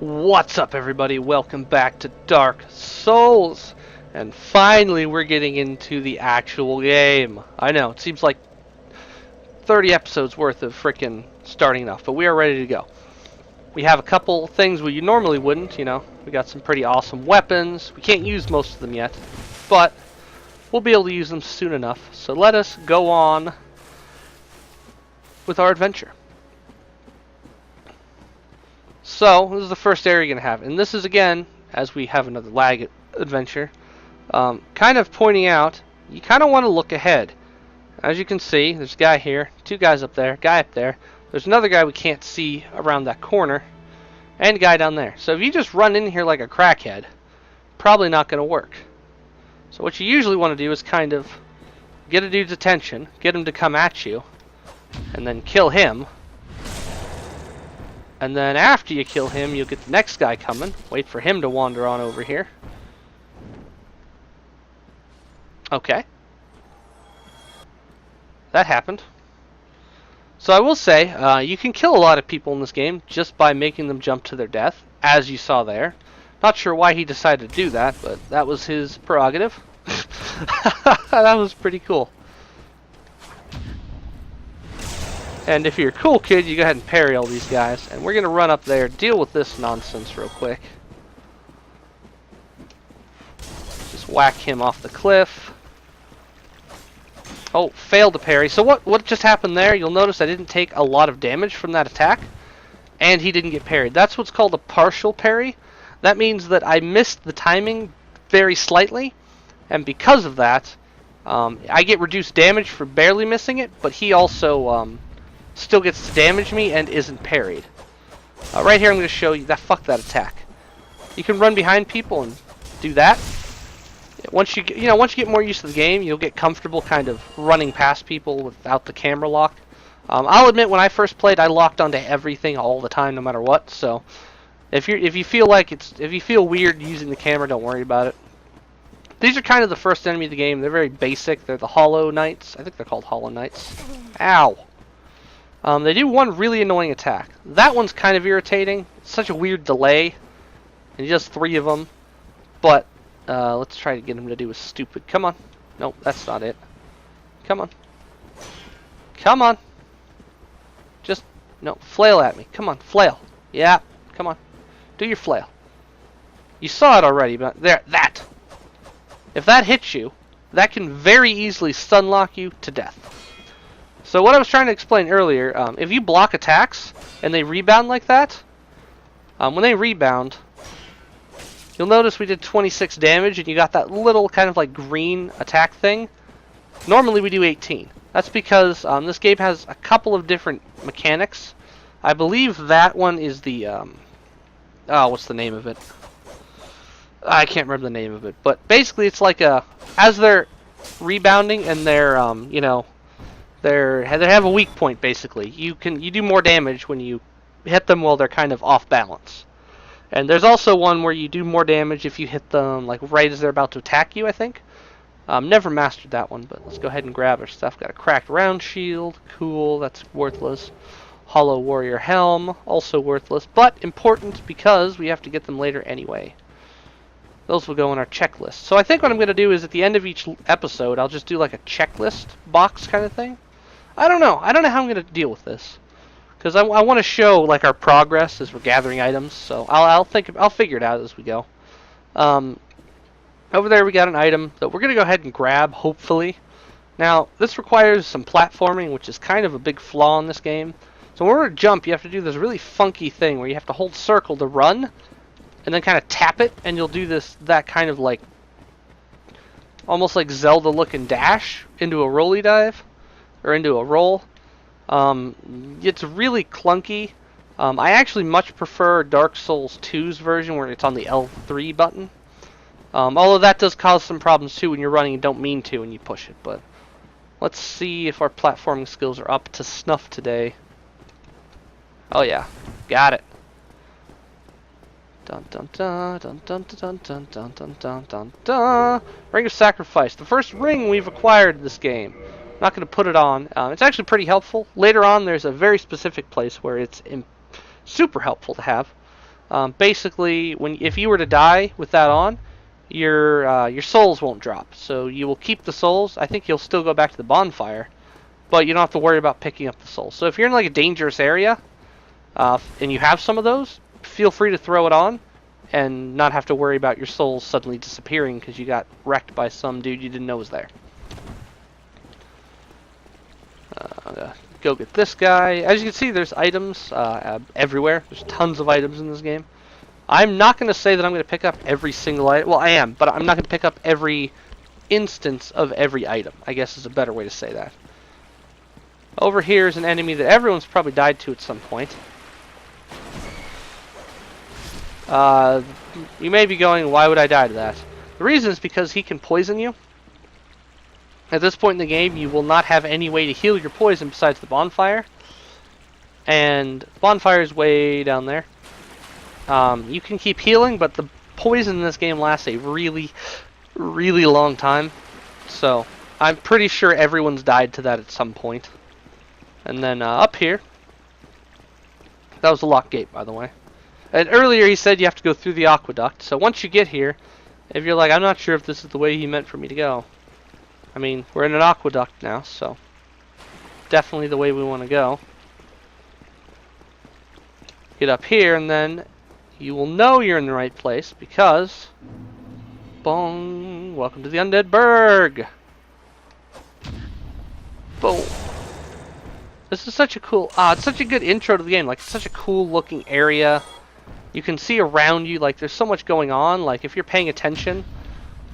What's up, everybody? Welcome back to Dark Souls. And finally, we're getting into the actual game. I know, it seems like 30 episodes worth of frickin' starting off, but we are ready to go. We have a couple things we normally wouldn't, you know. We got some pretty awesome weapons. We can't use most of them yet, but we'll be able to use them soon enough. So let us go on with our adventure. So, this is the first area you're going to have. And this is, again, as we have another lag adventure, kind of pointing out, you kind of want to look ahead. As you can see, there's a guy here, two guys up there, guy up there. There's another guy we can't see around that corner, and a guy down there. So if you just run in here like a crackhead, probably not going to work. So what you usually want to do is kind of get a dude's attention, get him to come at you, and then kill him. And then after you kill him, you'll get the next guy coming. Wait for him to wander on over here. Okay. That happened. So I will say, you can kill a lot of people in this game just by making them jump to their death, as you saw there. Not sure why he decided to do that, but that was his prerogative. That was pretty cool. And if you're a cool kid, you go ahead and parry all these guys. And we're going to run up there, deal with this nonsense real quick. Just whack him off the cliff. Oh, failed to parry. So what just happened there? You'll notice I didn't take a lot of damage from that attack. And he didn't get parried. That's what's called a partial parry. That means that I missed the timing very slightly. And because of that, I get reduced damage for barely missing it. But he also... still gets to damage me and isn't parried. Right here I'm going to show you that. Fuck that attack. You can run behind people and do that. Once you get more used to the game, you'll get comfortable kind of running past people without the camera lock. I'll admit, when I first played, I locked onto everything all the time, no matter what. So if you feel weird using the camera, don't worry about it. These are kind of the first enemy of the game. They're very basic. They're the Hollow Knights. I think they're called Hollow Knights. Ow. They do one really annoying attack. That one's kind of irritating. It's such a weird delay. And he does 3 of them. But, let's try to get him to do a stupid... Come on. Nope, that's not it. Come on. Come on. Just, no, flail at me. Come on, flail. Yeah, come on. Do your flail. You saw it already, but there, that. If that hits you, that can very easily stun lock you to death. So what I was trying to explain earlier, if you block attacks and they rebound like that, when they rebound, you'll notice we did 26 damage and you got that little kind of like green attack thing. Normally we do 18. That's because this game has a couple of different mechanics. I believe that one is the, what's the name of it? I can't remember the name of it, but basically it's like as they're rebounding and they're, they have a weak point, basically. You do more damage when you hit them while they're kind of off balance. And there's also one where you do more damage if you hit them like right as they're about to attack you, I think. Never mastered that one, but let's go ahead and grab our stuff. Got a cracked round shield. Cool, that's worthless. Hollow warrior helm, also worthless, but important because we have to get them later anyway. Those will go in our checklist. So I think what I'm going to do is at the end of each episode, I'll just do like a checklist box kind of thing. I don't know how I'm going to deal with this, because I want to show like our progress as we're gathering items. So I'll figure it out as we go. Over there we got an item that we're going to go ahead and grab, hopefully. Now this requires some platforming, which is kind of a big flaw in this game. So when we're to jump, you have to do this really funky thing where you have to hold circle to run, and then kind of tap it, and you'll do that kind of like almost like Zelda looking dash into a rolly dive. Or into a roll. It's really clunky. I actually much prefer Dark Souls 2's version where it's on the L3 button. Although that does cause some problems too when you're running and don't mean to when you push it. But let's see if our platforming skills are up to snuff today. Oh yeah, got it. Dun dun dun dun dun dun dun dun dun dun dun dun. Ring of Sacrifice, the first ring we've acquired in this game. Not going to put it on. It's actually pretty helpful. Later on, there's a very specific place where it's super helpful to have. Basically, if you were to die with that on, your souls won't drop. So you will keep the souls. I think you'll still go back to the bonfire, but you don't have to worry about picking up the souls. So if you're in like a dangerous area, and you have some of those, feel free to throw it on, and not have to worry about your souls suddenly disappearing because you got wrecked by some dude you didn't know was there. Go get this guy. As you can see, there's items everywhere. There's tons of items in this game. I'm not going to say that I'm going to pick up every single item. Well, I am, but I'm not going to pick up every instance of every item, I guess is a better way to say that. Over here is an enemy that everyone's probably died to at some point. You may be going, why would I die to that? The reason is because he can poison you. At this point in the game, you will not have any way to heal your poison besides the bonfire. And the bonfire is way down there. You can keep healing, but the poison in this game lasts a really, really long time. So, I'm pretty sure everyone's died to that at some point. And then up here, that was a locked gate, by the way. And earlier he said you have to go through the aqueduct. So once you get here, if you're like, I'm not sure if this is the way he meant for me to go. I mean, we're in an aqueduct now, so definitely the way we want to go. Get up here, and then you will know you're in the right place because, bong, welcome to the Undead Burg. Boom. This is such a cool, it's such a good intro to the game. Like, it's such a cool looking area. You can see around you, like, there's so much going on. Like, if you're paying attention,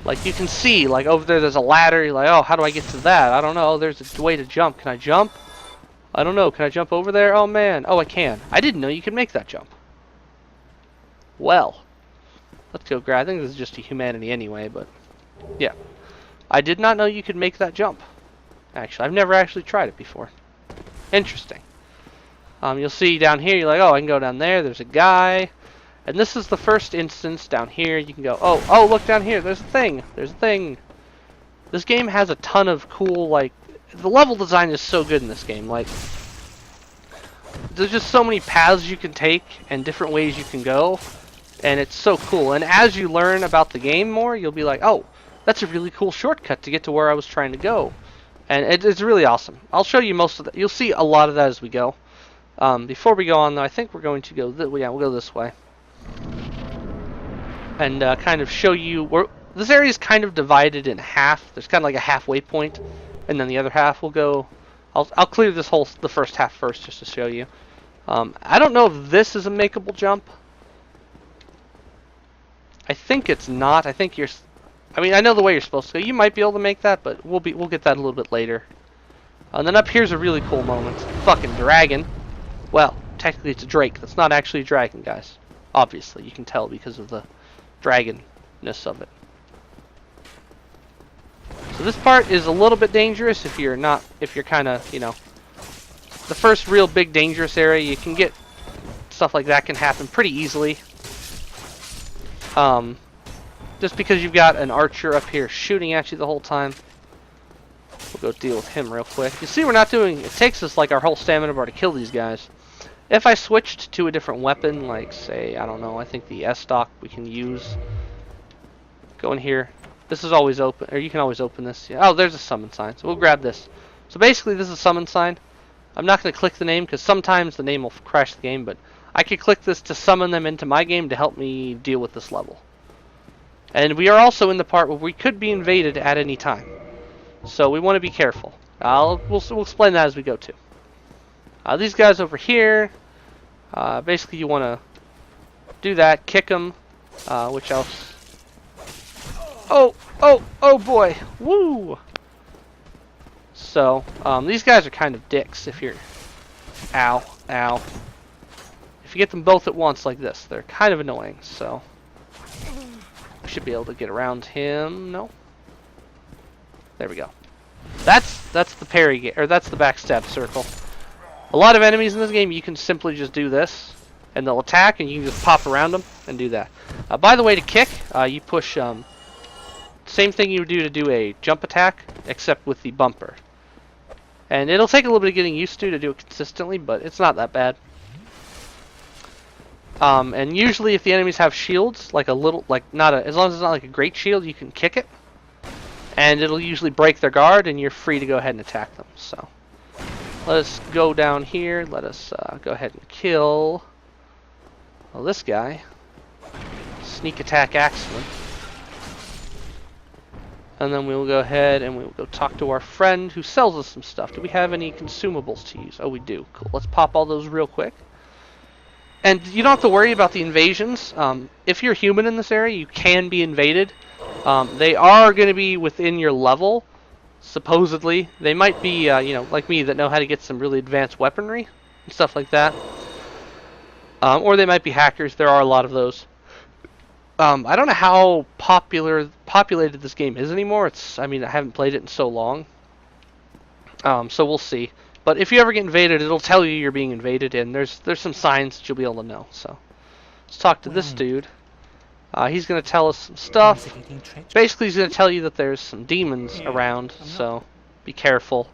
like, you can see, like, over there's a ladder. You're like, oh, how do I get to that? I don't know. There's a way to jump. Can I jump? I don't know. Can I jump over there? Oh, man. Oh, I can. I didn't know you could make that jump. Well, let's go grab. I think this is just a humanity anyway, but yeah. I did not know you could make that jump. Actually, I've never actually tried it before. Interesting. You'll see down here, you're like, oh, I can go down there. There's a guy. And this is the first instance down here. You can go, oh, look down here. There's a thing. There's a thing. This game has a ton of cool, like, the level design is so good in this game. Like, there's just so many paths you can take and different ways you can go. And it's so cool. And as you learn about the game more, you'll be like, oh, that's a really cool shortcut to get to where I was trying to go. And it's really awesome. I'll show you most of that. You'll see a lot of that as we go. Before we go on, though, I think we're going to go, we'll go this way. And kind of show you, this area is kind of divided in half. There's kind of like a halfway point. And then the other half will go, I'll clear the first half first just to show you. I don't know if this is a makeable jump. I think it's not. I think I mean, I know the way you're supposed to go. You might be able to make that, but we'll get that a little bit later. And then up here's a really cool moment. Fucking dragon. Well, technically it's a drake. That's not actually a dragon, guys. Obviously, you can tell because of the dragonness of it. So this part is a little bit dangerous if you're kind of, you know, the first real big dangerous area. You can get stuff like that can happen pretty easily. Just because you've got an archer up here shooting at you the whole time. We'll go deal with him real quick. You see, we're not doing, it takes us like our whole stamina bar to kill these guys. If I switched to a different weapon, like say, I don't know, I think the S-stock we can use. Go in here. This is always open, or you can always open this. Yeah. Oh, there's a summon sign, so we'll grab this. So basically this is a summon sign. I'm not going to click the name because sometimes the name will crash the game, but I could click this to summon them into my game to help me deal with this level. And we are also in the part where we could be invaded at any time. So we want to be careful. We'll explain that as we go too. These guys over here, basically you want to do that, kick them, which else? Oh boy, woo! So, these guys are kind of dicks if you're, ow. If you get them both at once like this, they're kind of annoying, so. We should be able to get around him, no? There we go. That's the parry, or that's the backstab circle. A lot of enemies in this game, you can simply just do this, and they'll attack, and you can just pop around them and do that. By the way, to kick, you push, same thing you would do to do a jump attack, except with the bumper. And it'll take a little bit of getting used to do it consistently, but it's not that bad. And usually if the enemies have shields, like a little, like not a, as long as it's not like a great shield, you can kick it. And it'll usually break their guard, and you're free to go ahead and attack them. So let us go down here. Let us go ahead and kill, well, this guy. Sneak attack axeman. And then we'll go ahead and we'll go talk to our friend who sells us some stuff. Do we have any consumables to use? Oh, we do. Cool. Let's pop all those real quick. And you don't have to worry about the invasions. If you're human in this area, you can be invaded. They are going to be within your level, supposedly. They might be, you know, like me, that know how to get some really advanced weaponry and stuff like that. Or they might be hackers. There are a lot of those. I don't know how populated this game is anymore. I mean, I haven't played it in so long. So we'll see. But if you ever get invaded, it'll tell you you're being invaded, and there's some signs that you'll be able to know. So let's talk to this dude. He's going to tell us some stuff. Basically, he's going to tell you that there's some demons around, so be careful.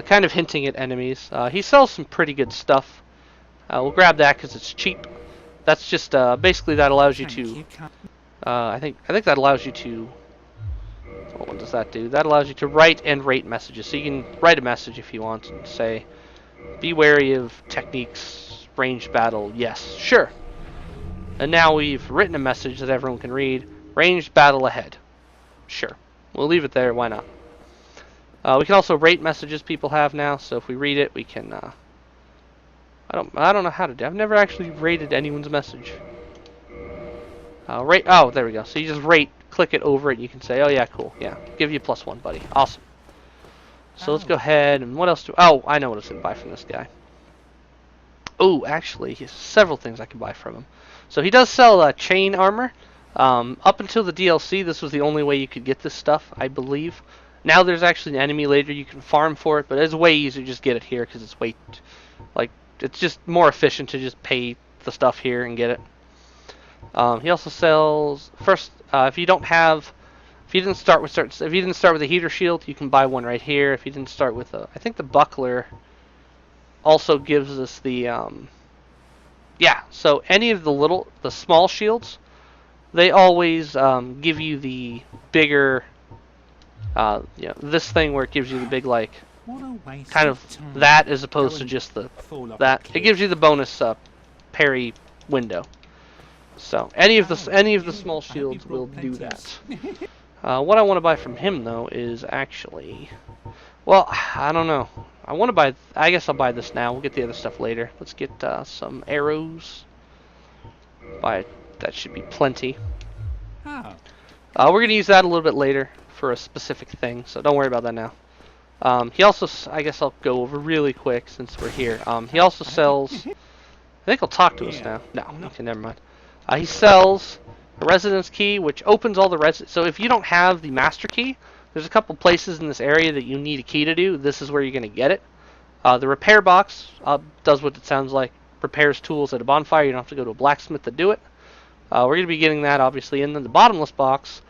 Kind of hinting at enemies. He sells some pretty good stuff. We'll grab that because it's cheap. That's just basically that allows you to. I think that allows you to. What does that do? That allows you to write and rate messages. So you can write a message if you want and say, "Be wary of techniques, ranged battle." Yes, sure. And now we've written a message that everyone can read. Ranged battle ahead. Sure. We'll leave it there. Why not? We can also rate messages people have now. So if we read it, we can. I don't know how to do. I've never actually rated anyone's message. Rate. Oh, there we go. So you just rate, click it over it, and you can say, "Oh yeah, cool. Yeah, give you +1, buddy. Awesome." So let's go ahead and what else do? Oh, I know what I was gonna buy from this guy. Oh, actually, he has several things I can buy from him. So he does sell chain armor. Up until the DLC, this was the only way you could get this stuff, I believe. Now there's actually an enemy later you can farm for it, but it's way easier to just get it here because it's way, like, it's just more efficient to just pay the stuff here and get it. He also sells first. If you didn't start with a heater shield, you can buy one right here. If you didn't start with I think the buckler also gives us the yeah. So any of the small shields, they always give you the bigger, you know, this thing where it gives you the big, like, kind of that as opposed to just that. It gives you the bonus parry window. So any of the small shields will do that. What I want to buy from him though is actually, well, I don't know. I want to buy. I guess I'll buy this now. We'll get the other stuff later. Let's get some arrows. That should be plenty. We're gonna use that a little bit later for a specific thing, so don't worry about that now. He also, I guess I'll go over really quick since we're here. He also sells. I think he'll talk to us now. No, okay, never mind. He sells a residence key, which opens all the So if you don't have the master key, there's a couple places in this area that you need a key to do. This is where you're going to get it. The repair box does what it sounds like. Repairs tools at a bonfire. You don't have to go to a blacksmith to do it. We're going to be getting that, obviously. And then the bottomless box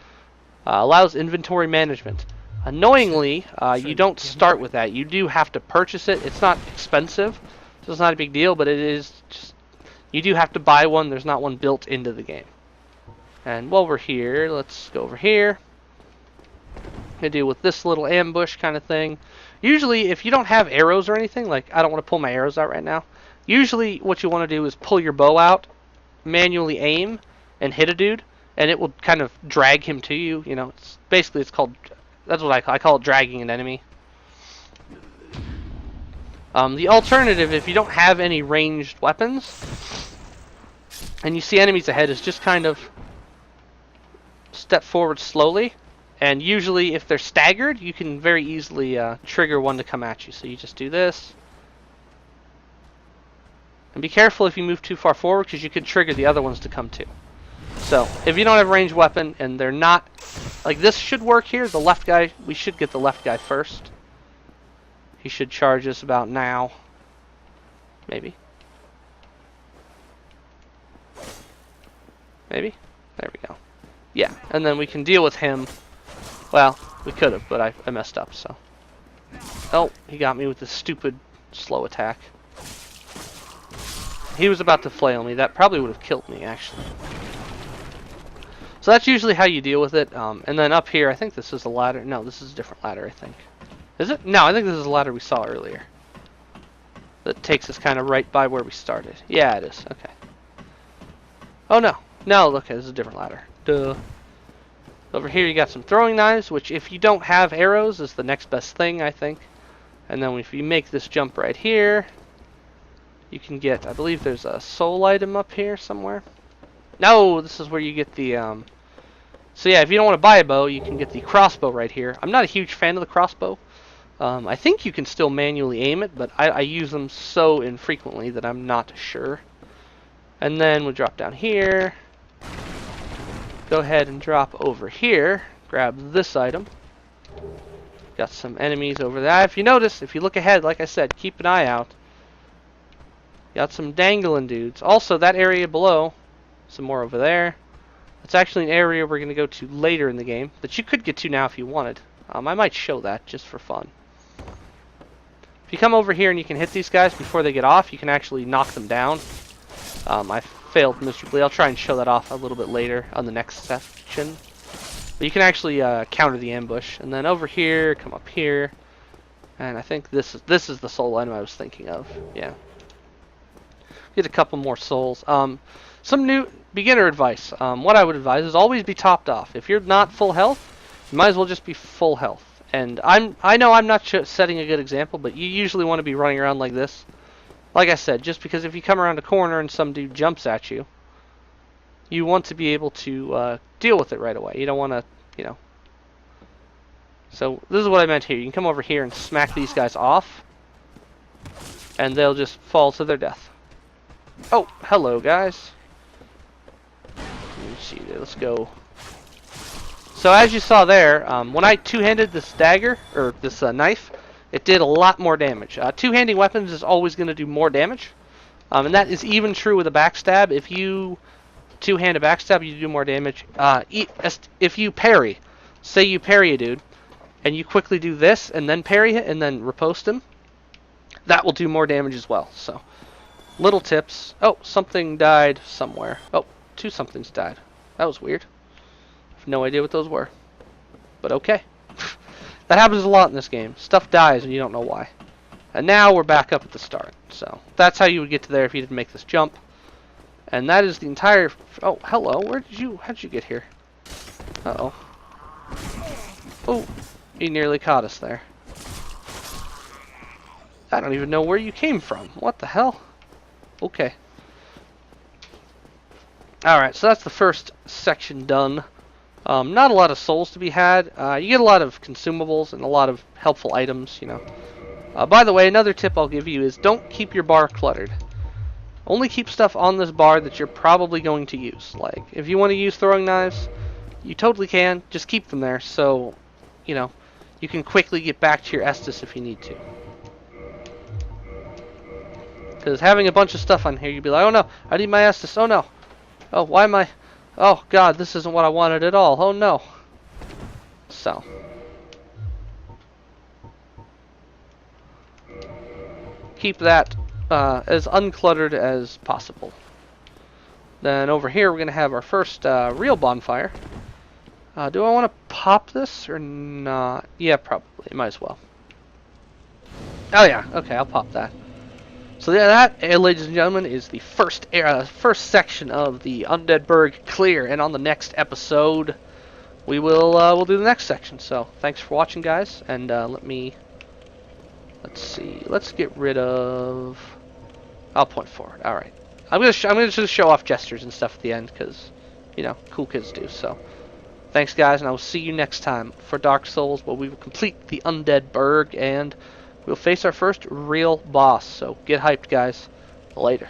allows inventory management. Annoyingly, you don't start with that. You do have to purchase it. It's not expensive, so it's not a big deal, but it is just... You do have to buy one. There's not one built into the game. And while we're here, let's go over here. Gonna deal with this little ambush kind of thing. Usually, if you don't have arrows or anything, like I don't want to pull my arrows out right now. Usually, what you want to do is pull your bow out, manually aim, and hit a dude, and it will kind of drag him to you. You know, it's called. That's what I call it, dragging an enemy. The alternative, if you don't have any ranged weapons, and you see enemies ahead, is just kind of step forward slowly, and usually if they're staggered, you can very easily trigger one to come at you. So you just do this. And be careful if you move too far forward, because you could trigger the other ones to come too. So, if you don't have a ranged weapon, and they're not... Like, this should work here. The left guy, we should get the left guy first. He should charge us about now. Maybe. Maybe? There we go. Yeah, and then we can deal with him. Well, we could have, but I messed up, so. Oh, he got me with this stupid slow attack. he was about to flail me. That probably would have killed me, actually. So that's usually how you deal with it. And then up here, I think this is a ladder. No, this is a different ladder, I think. Is it? No, I think this is a ladder we saw earlier. That takes us kind of right by where we started. Yeah, it is. Okay. Oh, no. No, look, this is a different ladder. Duh. Over here you got some throwing knives, which if you don't have arrows is the next best thing, I think. And then if you make this jump right here, you can get, I believe there's a soul item up here somewhere. No, this is where you get the, so yeah, if you don't want to buy a bow, you can get the crossbow right here. I'm not a huge fan of the crossbow. I think you can still manually aim it, but I use them so infrequently that I'm not sure. And then we'll drop down here. Go ahead and drop over here. Grab this item. Got some enemies over there. If you notice, if you look ahead, like I said, keep an eye out. Got some dangling dudes. Also, that area below, some more over there. It's actually an area we're going to go to later in the game that you could get to now if you wanted. I might show that just for fun. If you come over here and you can hit these guys before they get off, you can actually knock them down. I failed miserably. I'll try and show that off a little bit later on the next section. But you can actually counter the ambush. And then over here, come up here. And I think this is the soul item I was thinking of. Yeah. Get a couple more souls. Some new beginner advice. What I would advise is always be topped off. If you're not full health, you might as well just be full health. And I know I'm not setting a good example, but you usually want to be running around like this. Like I said, just because if you come around a corner and some dude jumps at you, you want to be able to deal with it right away. You don't want to, you know. So this is what I meant here. You can come over here and smack these guys off, and they'll just fall to their death. Oh, hello, guys. Let's see, let's go. So as you saw there, when I two-handed this dagger, or this knife, it did a lot more damage. Two-handing weapons is always going to do more damage. And that is even true with a backstab. If you two-hand a backstab, you do more damage. If you parry, say you parry a dude, and you quickly do this, and then parry it, and then riposte him, that will do more damage as well. So, little tips. Oh, something died somewhere. Oh, two somethings died. That was weird. I have no idea what those were. But okay. That happens a lot in this game. Stuff dies and you don't know why. And now we're back up at the start. So that's how you would get to there if you didn't make this jump. And that is the entire... Oh, hello. How'd you get here? Uh-oh. Oh, you nearly caught us there. I don't even know where you came from. What the hell? Okay. Alright, so that's the first section done. Not a lot of souls to be had. You get a lot of consumables and a lot of helpful items, you know. By the way, another tip I'll give you is don't keep your bar cluttered. Only keep stuff on this bar that you're probably going to use. Like, if you want to use throwing knives, you totally can. Just keep them there so, you know, you can quickly get back to your Estus if you need to. Because having a bunch of stuff on here, you'd be like, oh no, I need my Estus. Oh no. Oh, why am I... Oh, God, this isn't what I wanted at all. Oh, no. So. Keep that as uncluttered as possible. Then over here, we're going to have our first real bonfire. Do I want to pop this or not? Yeah, probably. Might as well. Oh, yeah. Okay, I'll pop that. So yeah, that, ladies and gentlemen, is the first section of the Undead Burg clear, and on the next episode, we'll do the next section. So thanks for watching, guys, and let's see, let's get rid of. I'll point forward. All right, I'm gonna just show off gestures and stuff at the end because, you know, cool kids do. So thanks, guys, and I will see you next time for Dark Souls, where we will complete the Undead Burg and we'll face our first real boss. So get hyped, guys. Later.